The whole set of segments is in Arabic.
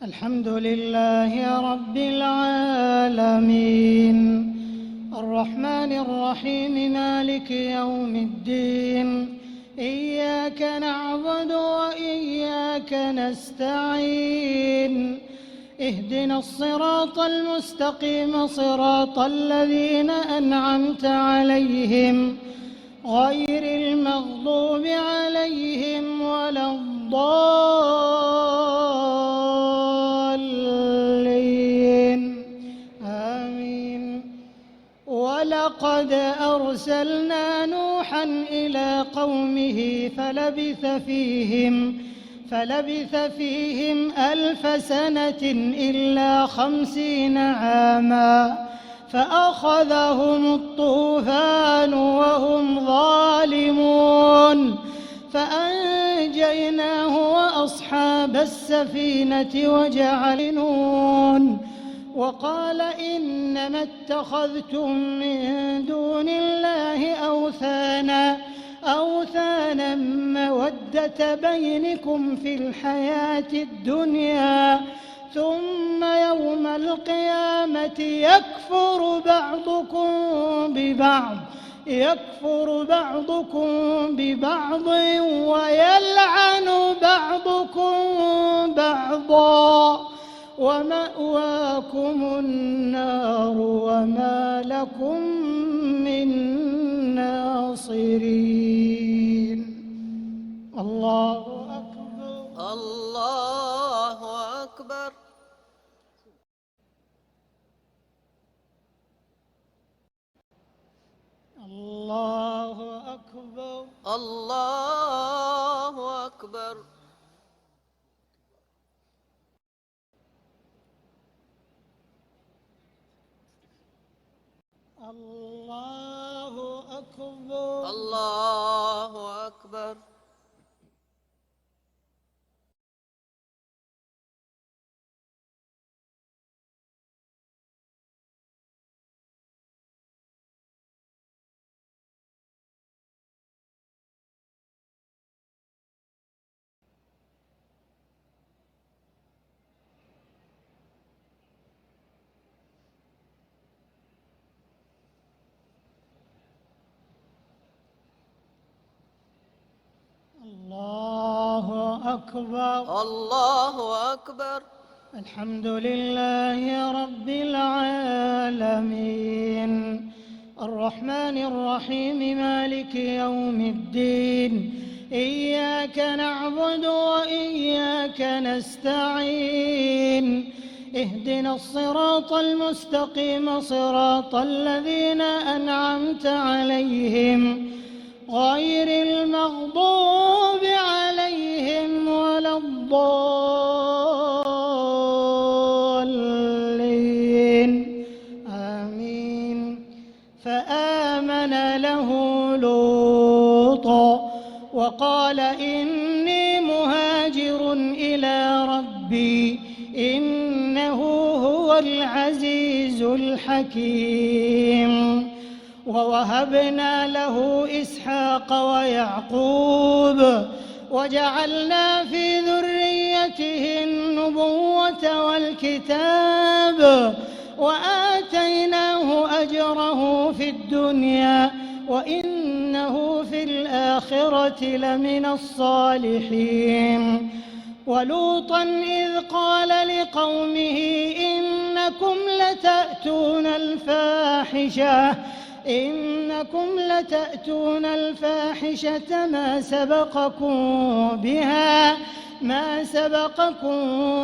الحمد لله رب العالمين الرحمن الرحيم مالك يوم الدين إياك نعبد وإياك نستعين اهدنا الصراط المستقيم صراط الذين أنعمت عليهم غير المغضوب عليهم ولا الضالين آمين. ولقد أرسلنا نوحا إلى قومه فلبث فيهم 1000 سنة إلا 50 عاما فأخذهم الطوفان وهم ظالمون فأنجيناه وأصحاب السفينة وجعلنون وقال إنما اتخذتم من دون الله أوثانا مودة بينكم في الحياة الدنيا ثم يوم القيامة يكفر بعضكم ببعض ويلعن بعضكم بعضا ومأواكم النار وما لكم من ناصرين. الله أكبر. الله أكبر. الله أكبر. الله أكبر. الله أكبر. الله أكبر. الله أكبر. الله أكبر. الحمد لله رب العالمين الرحمن الرحيم مالك يوم الدين إياك نعبد وإياك نستعين اهدنا الصراط المستقيم صراط الذين أنعمت عليهم غير المغضوب عليهم ولا الضالين آمين. فآمن له لوط وقال إني مهاجر إلى ربي إنه هو العزيز الحكيم. ووهبنا له إسحاق ويعقوب وجعلنا في ذريته النبوة والكتاب وآتيناه أجره في الدنيا وإنه في الآخرة لمن الصالحين. ولوطا إذ قال لقومه إنكم لتأتون الفاحشة ما سبقكم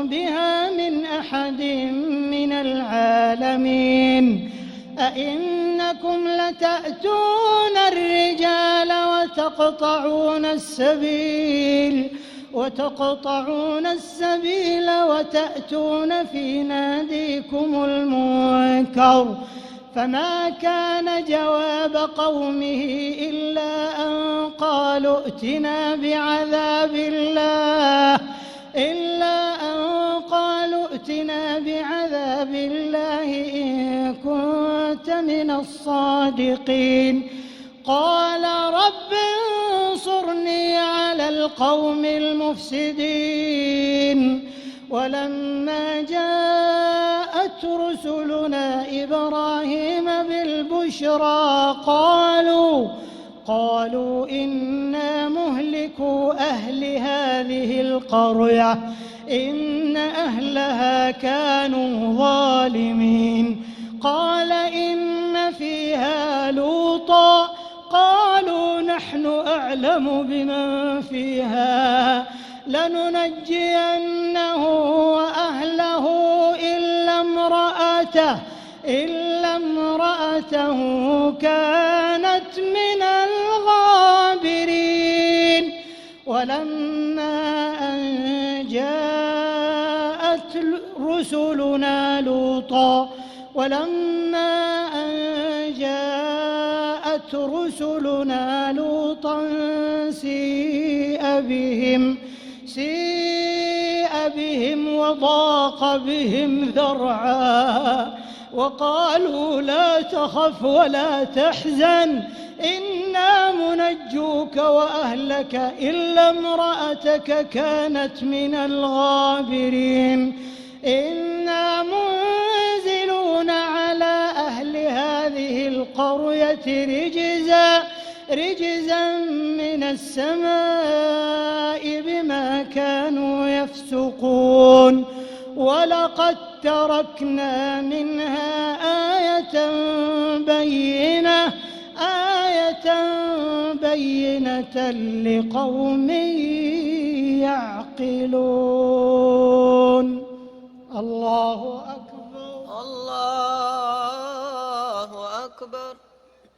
بها من أحد من العالمين. أئنكم لتأتون الرجال وتقطعون السبيل وتأتون في ناديكم المنكر فما كان جواب قومه إلا أن قالوا ائتنا بعذاب الله إن كنت من الصادقين. قال رب انصرني على القوم المفسدين. ولما جاءت رسلنا إبراهيم بالبشرى قالوا إنا مهلكو أهل هذه القرية إن أهلها كانوا ظالمين. قال إن فيها لوطا قالوا نحن أعلم بمن فيها لننجينه وأهله إلا امرأته كانت من الغابرين. ولما أن جاءت رسلنا لوطا سيء بهم وضاق بهم ذرعا وقالوا لا تخف ولا تحزن إنا منجوك وأهلك إلا امرأتك كانت من الغابرين. إنا منزلون على أهل هذه القرية رجزا من السماء بما كانوا يفسقون. ولقد تركنا منها آية بينة لقوم يعقلون. الله أكبر.